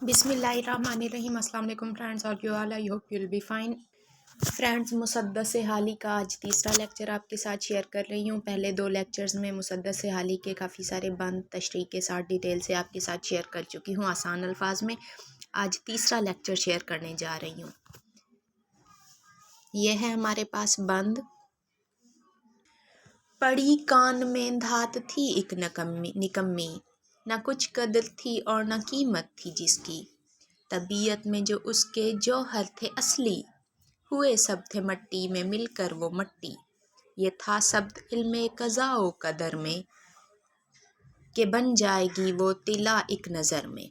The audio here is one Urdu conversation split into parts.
بسم اللہ الرحمن الرحیم۔ السلام علیکم فرینڈس اور you all, I hope you will be fine. Friends, Musaddas Hali کا آج تیسرا لیکچر آپ کے ساتھ شیئر کر رہی ہوں۔ پہلے دو لیکچرز میں مسدس حالی کے کافی سارے بند تشریح کے ساتھ ڈیٹیل سے آپ کے ساتھ شیئر کر چکی ہوں آسان الفاظ میں۔ آج تیسرا لیکچر شیئر کرنے جا رہی ہوں۔ یہ ہے ہمارے پاس بند۔ پڑی کان میں دھات تھی ایک نکمی، نہ کچھ قدر تھی اور نہ قیمت تھی جس کی، طبیعت میں جو اس کے جوہر تھے اصلی، ہوئے سب تھے مٹی میں مل کر وہ مٹی، یہ تھا سبد علم قضا و قدر میں، کہ بن جائے گی وہ طلا ایک نظر میں۔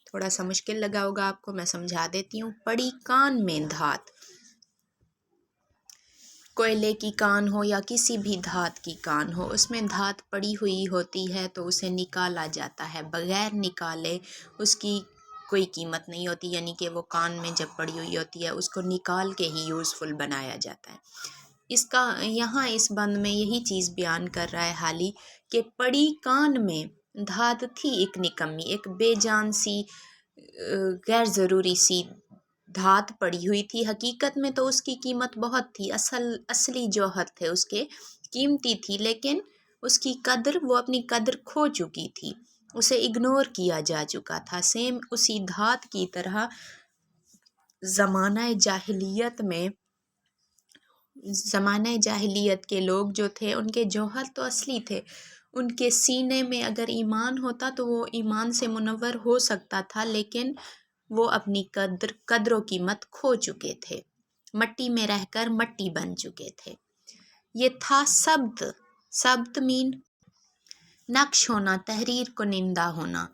تھوڑا سا مشکل لگا ہوگا آپ کو، میں سمجھا دیتی ہوں۔ پڑی کان میں دھات، کوئلے کی کان ہو یا کسی بھی دھات کی کان ہو، اس میں دھات پڑی ہوئی ہوتی ہے تو اسے نکالا جاتا ہے، بغیر نکالے اس کی کوئی قیمت نہیں ہوتی، یعنی کہ وہ کان میں جب پڑی ہوئی ہوتی ہے اس کو نکال کے ہی یوزفل بنایا جاتا ہے۔ اس کا یہاں اس بند میں یہی چیز بیان کر رہا ہے حالی کہ پڑی کان میں دھات تھی ایک نکمی، ایک بے جان سی غیر ضروری سی دھات پڑی ہوئی تھی، حقیقت میں تو اس کی قیمت بہت تھی، اصلی جوہر تھے اس کے، قیمتی تھی، لیکن اس کی قدر، وہ اپنی قدر کھو چکی تھی، اسے اگنور کیا جا چکا تھا۔ سیم اسی دھات کی طرح زمانہ جاہلیت کے لوگ جو تھے، ان کے جوہر تو اصلی تھے، ان کے سینے میں اگر ایمان ہوتا تو وہ ایمان سے منور ہو سکتا تھا، لیکن وہ اپنی قدر و قیمت کھو چکے تھے، مٹی میں رہ کر مٹی بن چکے تھے۔ یہ تھا سبت مین نقش ہونا، تحریر کنندہ ہونا،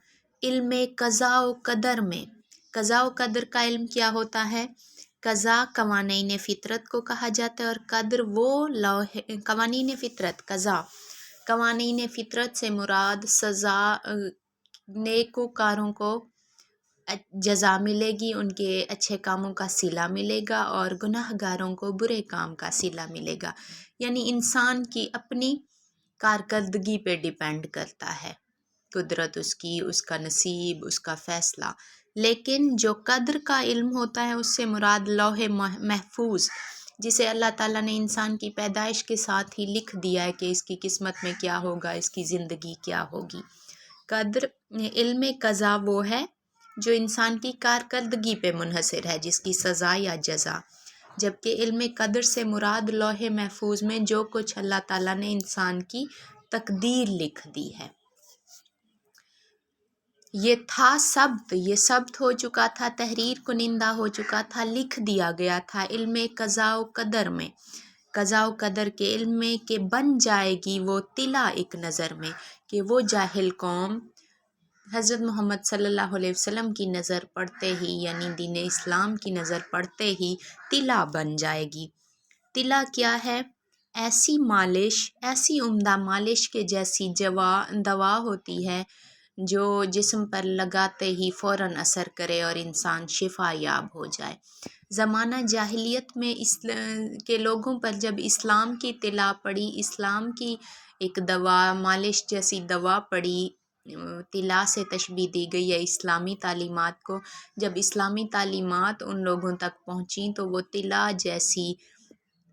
علم قضا و قدر میں۔ قضا و قدر کا علم کیا ہوتا ہے؟ قضا قوانین فطرت کو کہا جاتا ہے، اور قدر وہ قوانین فطرت، قضا قوانین فطرت سے مراد سزا، نیکوکاروں کو جزا ملے گی، ان کے اچھے کاموں کا صلہ ملے گا، اور گناہ گاروں کو برے کام کا صلہ ملے گا، یعنی انسان کی اپنی کارکردگی پہ ڈیپینڈ کرتا ہے، قدرت اس کی، اس کا نصیب، اس کا فیصلہ۔ لیکن جو قدر کا علم ہوتا ہے اس سے مراد لوح محفوظ، جسے اللہ تعالیٰ نے انسان کی پیدائش کے ساتھ ہی لکھ دیا ہے کہ اس کی قسمت میں کیا ہوگا، اس کی زندگی کیا ہوگی۔ علم قضا وہ ہے جو انسان کی کارکردگی پہ منحصر ہے، جس کی سزا یا جزا، جبکہ علم قدر سے مراد لوح محفوظ میں جو کچھ اللہ تعالیٰ نے انسان کی تقدیر لکھ دی ہے۔ یہ تھا یہ ثبت ہو چکا تھا، تحریر کنندہ ہو چکا تھا، لکھ دیا گیا تھا علم قضا و قدر میں، قضا و قدر کے علم میں، کہ بن جائے گی وہ طلا ایک نظر میں، کہ وہ جاہل قوم حضرت محمد صلی اللہ علیہ وسلم کی نظر پڑتے ہی، یعنی دین اسلام کی نظر پڑتے ہی طلا بن جائے گی۔ طلا کیا ہے؟ ایسی مالش، ایسی عمدہ مالش کے جیسی دوا ہوتی ہے جو جسم پر لگاتے ہی فوراً اثر کرے اور انسان شفا یاب ہو جائے۔ زمانہ جاہلیت میں کے لوگوں پر جب اسلام کی طلا پڑی، اسلام کی ایک دوا، مالش جیسی دوا پڑی، طلا سے تشبیہ دی گئی ہے اسلامی تعلیمات کو، جب اسلامی تعلیمات ان لوگوں تک پہنچیں تو وہ طلا جیسی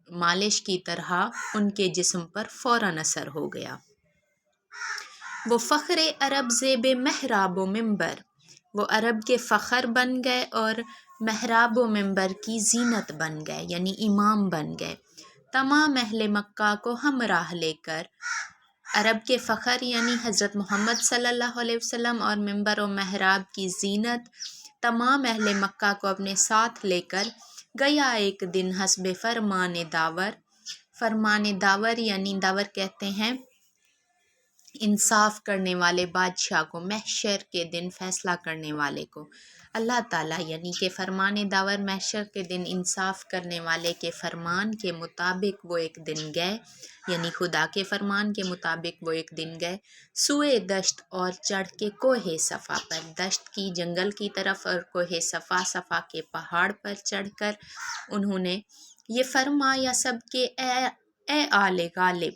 مالش کی طرح ان کے جسم پر فوراً اثر ہو گیا۔ وہ فخر عرب زیب محراب و ممبر، وہ عرب کے فخر بن گئے اور محراب و ممبر کی زینت بن گئے، یعنی امام بن گئے۔ تمام اہل مکہ کو ہمراہ لے کر عرب کے فخر یعنی حضرت محمد صلی اللہ علیہ وسلم اور ممبر و محراب کی زینت، تمام اہل مکہ کو اپنے ساتھ لے کر گیا ایک دن حسب فرمان داور یعنی داور کہتے ہیں انصاف کرنے والے بادشاہ کو، محشر کے دن فیصلہ کرنے والے کو، اللہ تعالیٰ، یعنی کہ فرمان داور محشر کے دن انصاف کرنے والے کے فرمان کے مطابق وہ ایک دن گئے، یعنی خدا کے فرمان کے مطابق وہ ایک دن گئے، سوئے دشت اور چڑھ کے کوہ صفا پر، دشت کی جنگل کی طرف اور کوہ صفا کے پہاڑ پر چڑھ کر انہوں نے یہ فرمایا سب کہ اے آل غالب،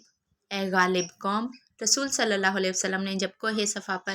اے غالب قوم۔ رسول صلی اللہ علیہ وسلم نے جب کوہ صفا پر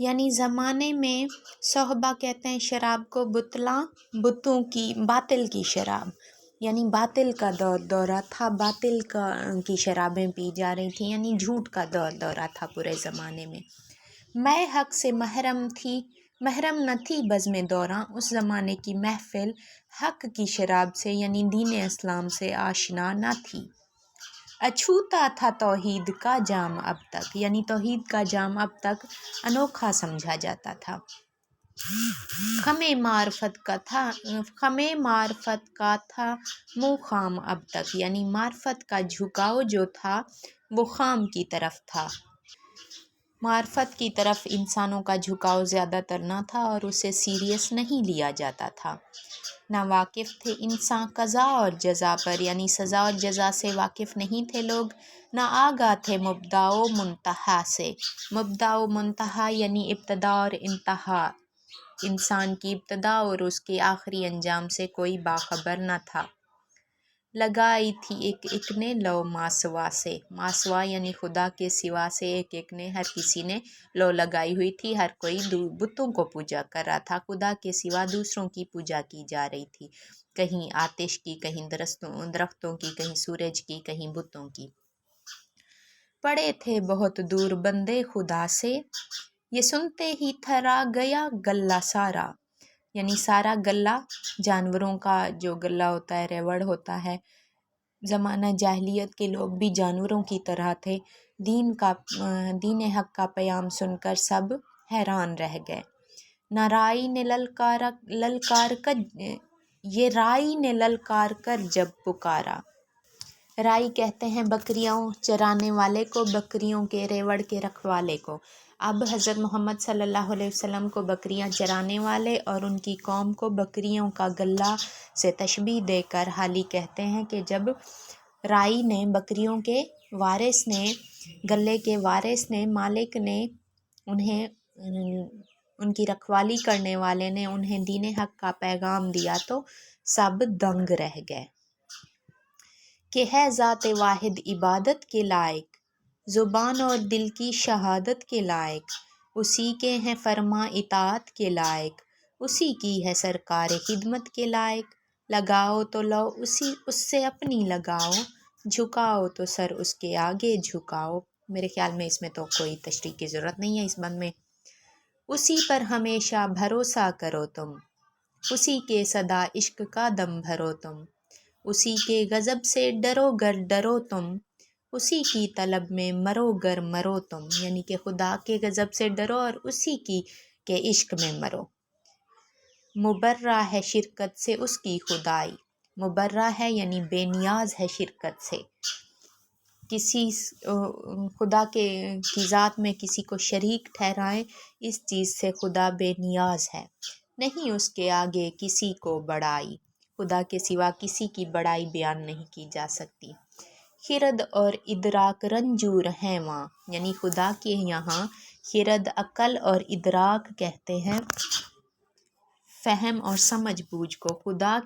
یعنی زمانے میں صحبہ کہتے ہیں شراب کو، بتوں کی، باطل کی شراب، یعنی باطل کا دورہ تھا، باطل کی شرابیں پی جا رہی تھیں، یعنی جھوٹ کا دورہ تھا پورے زمانے میں حق سے محرم نہ تھی بزم دوراں، اس زمانے کی محفل حق کی شراب سے یعنی دین اسلام سے آشنا نہ تھی۔ اچھوتا تھا توحید کا جام اب تک، یعنی توحید کا جام اب تک انوکھا سمجھا جاتا تھا۔ خمِ معرفت کا تھا منہ خام اب تک، یعنی معرفت کا جھکاؤ جو تھا وہ خام کی طرف تھا۔ معرفت کی طرف انسانوں کا جھکاؤ زیادہ تر نہ تھا اور اسے سیریس نہیں لیا جاتا تھا۔ نہ واقف تھے انسان قضا اور جزا پر، یعنی سزا اور جزا سے واقف نہیں تھے لوگ۔ نہ آگاہ تھے مبدا و منتہا سے، مبدا و منتہا یعنی ابتدا اور انتہا، انسان کی ابتدا اور اس کے آخری انجام سے کوئی باخبر نہ تھا۔ لگائی تھی ایک نے لو ماسوا سے، ماسوا یعنی خدا کے سوا سے ایک نے، ہر کسی نے لو لگائی ہوئی تھی، ہر کوئی بتوں کو پوجا کر رہا تھا، خدا کے سوا دوسروں کی پوجا کی جا رہی تھی، کہیں آتش کی، کہیں درختوں کی، کہیں سورج کی، کہیں بتوں کی۔ پڑے تھے بہت دور بندے خدا سے، یہ سنتے ہی تھرا گیا گلہ سارا، یعنی سارا گلہ جانوروں کا جو گلہ ہوتا ہے، ریوڑ ہوتا ہے۔ زمانہ جاہلیت کے لوگ بھی جانوروں کی طرح تھے۔ دین حق کا پیام سن کر سب حیران رہ گئے۔ نہ رائی نے للکار کر جب پکارا، رائی کہتے ہیں بکریوں چرانے والے کو، بکریوں کے ریوڑ کے رکھوالے کو۔ اب حضرت محمد صلی اللہ علیہ وسلم کو بکریاں چرانے والے اور ان کی قوم کو بکریوں کا گلہ سے تشبیہ دے کر حالی کہتے ہیں کہ جب رائی نے، بکریوں کے وارث نے، گلے کے وارث نے، مالک نے انہیں، ان کی رکھوالی کرنے والے نے انہیں دین حق کا پیغام دیا تو سب دنگ رہ گئے کہ ہے ذات واحد عبادت کے لائق، زبان اور دل کی شہادت کے لائق، اسی کے ہیں فرما اطاعت کے لائق، اسی کی ہے سرکار خدمت کے لائق، لگاؤ تو لو اس سے اپنی لگاؤ، جھکاؤ تو سر اس کے آگے جھکاؤ۔ میرے خیال میں اس میں تو کوئی تشریح کی ضرورت نہیں ہے اس بند میں۔ اسی پر ہمیشہ بھروسہ کرو تم، اسی کے صدا عشق کا دم بھرو تم، اسی کے غضب سے ڈرو گر ڈرو تم، اسی کی طلب میں مرو گر مرو تم، یعنی کہ خدا کے غضب سے ڈرو اور اسی کے عشق میں مرو۔ مبرہ ہے شرکت سے اس کی خدائی، مبرہ ہے یعنی بے نیاز ہے شرکت سے، کسی خدا کی ذات میں کسی کو شریک ٹھہرائیں، اس چیز سے خدا بے نیاز ہے۔ نہیں اس کے آگے کسی کو بڑائی، خدا کے سوا کسی کی بڑائی بیان نہیں کی جا سکتی۔ خرد اور ادراک رنجور ہیں وہاں، یعنی خدا کے یہاں خرد عقل اور ادراک کہتے ہیں فہم اور سمجھ بوجھ کو، خدا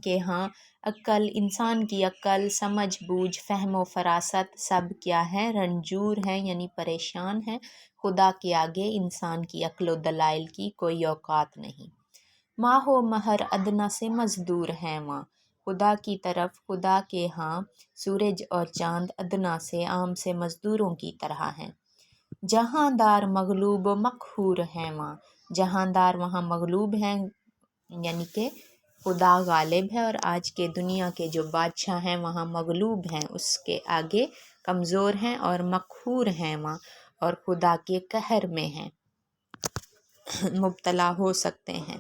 کے ہاں عقل، انسان کی عقل، سمجھ بوجھ، فہم و فراست سب کیا ہے؟ رنجور ہیں یعنی پریشان ہیں۔ خدا کے آگے انسان کی عقل و دلائل کی کوئی اوقات نہیں۔ ماہ و مہر ادنا سے مزدور ہیں وہاں، خدا کی طرف، خدا کے ہاں سورج اور چاند ادنا سے، عام سے مزدوروں کی طرح ہیں۔ جہاندار مغلوب و مقہور ہیں وہاں، جہاندار وہاں مغلوب ہیں یعنی کہ خدا غالب ہے، اور آج کے دنیا کے جو بادشاہ ہیں وہاں مغلوب ہیں، اس کے آگے کمزور ہیں، اور مقہور ہیں وہاں، اور خدا کے قہر میں ہیں، مبتلا ہو سکتے ہیں۔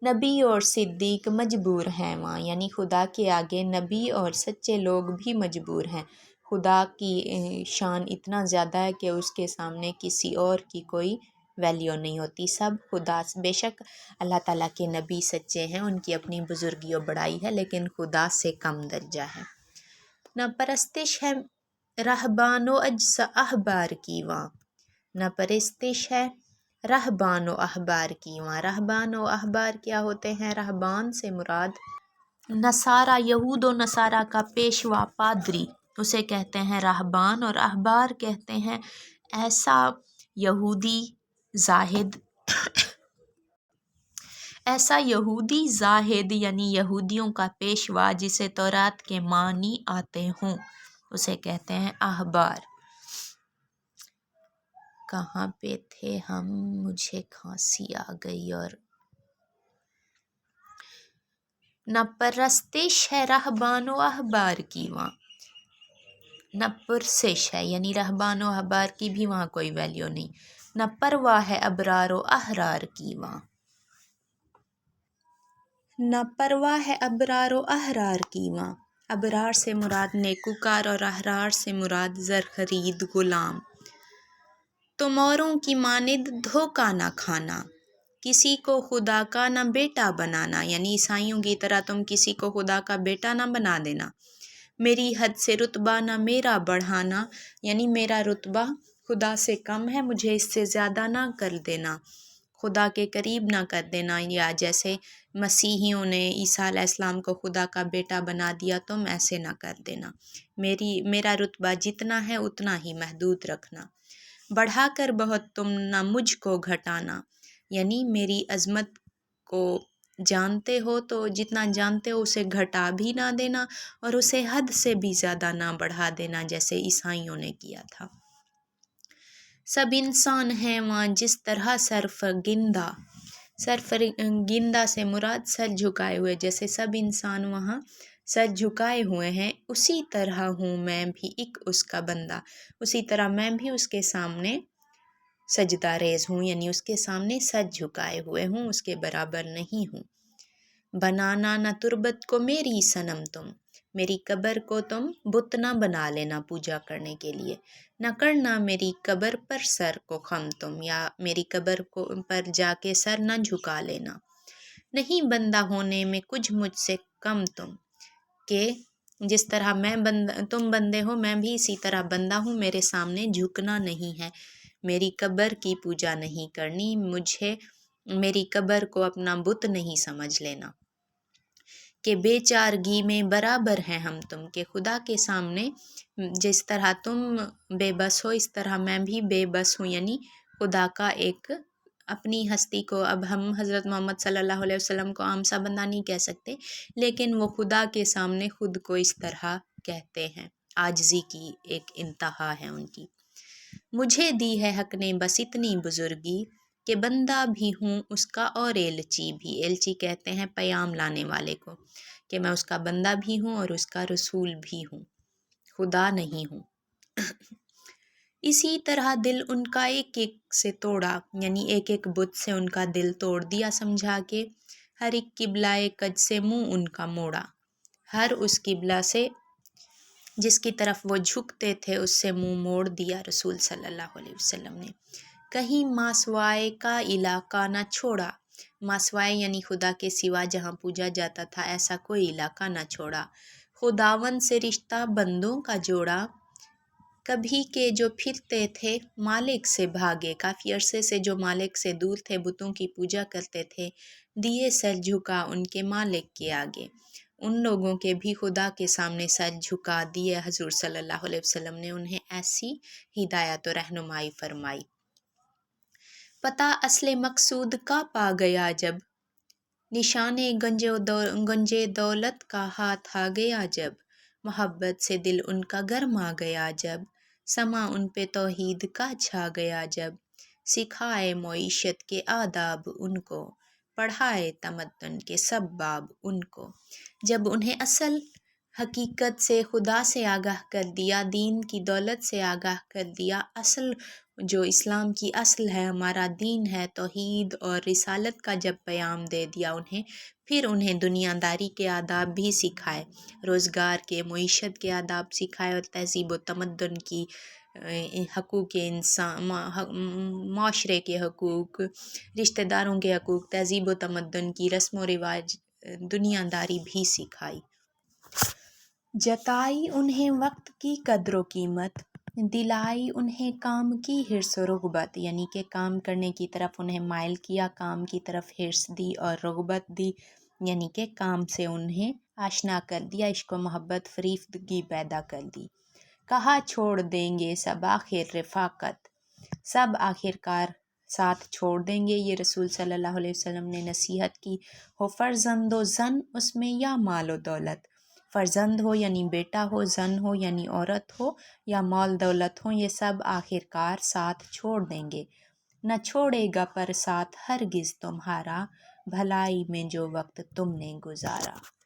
نبی اور صدیق مجبور ہیں وہاں، یعنی خدا کے آگے نبی اور سچے لوگ بھی مجبور ہیں۔ خدا کی شان اتنا زیادہ ہے کہ اس کے سامنے کسی اور کی کوئی ویلیو نہیں ہوتی، سب خدا، بے شک اللہ تعالیٰ کے نبی سچے ہیں، ان کی اپنی بزرگی و بڑائی ہے، لیکن خدا سے کم درجہ ہے۔ نہ پرستش ہے رہبان و احبار کی وہاں، نہ پرستش ہے رہبان و احبار کی وہاں۔ رہبان و احبار کیا ہوتے ہیں؟ رہبان سے مراد نصارہ، یہود و نصارہ کا پیشوا پادری، اسے کہتے ہیں رہبان، اور احبار کہتے ہیں ایسا یہودی زاہد ایسا یہودی زاہد یعنی یہودیوں کا پیشوا جسے تورات کے معنی آتے ہوں اسے کہتے ہیں احبار۔ کہاں پہ تھے ہم؟ مجھے کھانسی آ گئی۔ اور نہ پرستش ہے رہبان و احبار کی وہاں، نہ پرسش ہے یعنی رہبان و احبار کی بھی وہاں کوئی ویلیو نہیں، نہ پرواہ ہے ابرار و احرار کی وہاں، نہ پرواہ ہے ابرار و احرار کی وہاں۔ ابرار سے مراد نیکوکار اور احرار سے مراد زرخرید غلام۔ تم اوروں کی مانند دھوکہ نہ کھانا، کسی کو خدا کا نہ بیٹا بنانا، یعنی عیسائیوں کی طرح تم کسی کو خدا کا بیٹا نہ بنا دینا۔ میری حد سے رتبہ نہ میرا بڑھانا، یعنی میرا رتبہ خدا سے کم ہے، مجھے اس سے زیادہ نہ کر دینا، خدا کے قریب نہ کر دینا، یا جیسے مسیحیوں نے عیسیٰ علیہ السلام کو خدا کا بیٹا بنا دیا تم ایسے نہ کر دینا۔ میرا رتبہ جتنا ہے اتنا ہی محدود رکھنا۔ بڑھا کر بہت تم نہ مجھ کو گھٹانا، یعنی میری عظمت کو جانتے ہو تو جتنا جانتے ہو اسے گھٹا بھی نہ دینا اور اسے حد سے بھی زیادہ نہ بڑھا دینا جیسے عیسائیوں نے کیا تھا۔ سب انسان ہیں وہاں جس طرح سرفگندہ، سرفگندہ سے مراد سر جھکائے ہوئے، جیسے سب انسان وہاں سر جھکائے ہوئے ہیں اسی طرح ہوں میں بھی ایک اس کا بندہ، اسی طرح میں بھی اس کے سامنے سجدہ ریز ہوں، یعنی اس کے سامنے سر جھکائے ہوئے ہوں، اس کے برابر نہیں ہوں۔ بنانا نہ تربت کو میری صنم تم، میری قبر کو تم بت نہ بنا لینا پوجا کرنے کے لیے، نہ کرنا میری قبر پر سر کو خم تم، یا میری قبر پر جا کے سر نہ جھکا لینا۔ نہیں بندہ ہونے میں کچھ مجھ سے کم تم، کہ جس طرح تم بندے ہو میں بھی اسی طرح بندہ ہوں، میرے سامنے جھکنا نہیں ہے، میری قبر کی پوجا نہیں کرنی، مجھے میری قبر کو اپنا بت نہیں سمجھ لینا۔ کہ بے چارگی میں برابر ہیں ہم تم، کہ خدا کے سامنے جس طرح تم بے بس ہو اس طرح میں بھی بے بس ہوں، یعنی خدا کا ایک اپنی ہستی کو، اب ہم حضرت محمد صلی اللہ علیہ وسلم کو عام سا بندہ نہیں کہہ سکتے، لیکن وہ خدا کے سامنے خود کو اس طرح کہتے ہیں، عاجزی کی ایک انتہا ہے ان کی۔ مجھے دی ہے حق نے بس اتنی بزرگی، کہ بندہ بھی ہوں اس کا اور ایلچی بھی، ایلچی کہتے ہیں پیام لانے والے کو، کہ میں اس کا بندہ بھی ہوں اور اس کا رسول بھی ہوں، خدا نہیں ہوں۔ اسی طرح دل ان کا ایک ایک سے توڑا، یعنی ایک ایک بت سے ان کا دل توڑ دیا سمجھا کے، ہر ایک قبلہ کج سے منہ ان کا موڑا، ہر اس قبلہ سے جس کی طرف وہ جھکتے تھے اس سے منہ موڑ دیا رسول صلی اللہ علیہ وسلم نے۔ کہیں ماسوائے کا علاقہ نہ چھوڑا، ماسوائے یعنی خدا کے سوا جہاں پوجا جاتا تھا ایسا کوئی علاقہ نہ چھوڑا، خداوند سے رشتہ بندوں کا جوڑا، کبھی کے جو پھرتے تھے مالک سے بھاگے، کافی عرصے سے جو مالک سے دور تھے بتوں کی پوجا کرتے تھے، دیے سر جھکا ان کے مالک کے آگے، ان لوگوں کے بھی خدا کے سامنے سر جھکا دیے حضور صلی اللہ علیہ وسلم نے انہیں ایسی ہدایت و رہنمائی فرمائی۔ پتہ اصل مقصود کا پا گیا جب، نشانے گنجے دولت کا ہاتھ آ گیا جب، محبت سے دل ان کا گرما گیا جب، سما ان پہ توحید کا چھا گیا جب، سکھائے معیشت کے آداب ان کو، پڑھائے تمدن کے سب باب ان کو، جب انہیں اصل حقیقت سے خدا سے آگاہ کر دیا، دین کی دولت سے آگاہ کر دیا، اصل جو اسلام کی اصل ہے ہمارا دین ہے توحید اور رسالت کا جب پیام دے دیا انہیں، پھر انہیں دنیا داری کے آداب بھی سکھائے، روزگار کے معیشت کے آداب سکھائے اور تہذیب و تمدن کی، حقوق انسان، معاشرے کے حقوق، رشتہ داروں کے حقوق، تہذیب و تمدن کی رسم و رواج، دنیا داری بھی سکھائی۔ جتائی انہیں وقت کی قدر و قیمت، دلائی انہیں کام کی حرص و رغبت، یعنی کہ کام کرنے کی طرف انہیں مائل کیا، کام کی طرف حرص دی اور رغبت دی، یعنی کہ کام سے انہیں آشنا کر دیا، عشق و محبت فریفتگی پیدا کر دی۔ کہا چھوڑ دیں گے سب آخر رفاقت، سب آخرکار ساتھ چھوڑ دیں گے۔ یہ رسول صلی اللہ علیہ وسلم نے نصیحت کی۔ ہو فرزند و زن اس میں یا مال و دولت، فرزند ہو یعنی بیٹا ہو، زن ہو یعنی عورت ہو، یا مال دولت ہو، یہ سب آخرکار ساتھ چھوڑ دیں گے۔ نہ چھوڑے گا پر ساتھ ہرگز تمہارا، بھلائی میں جو وقت تم نے گزارا۔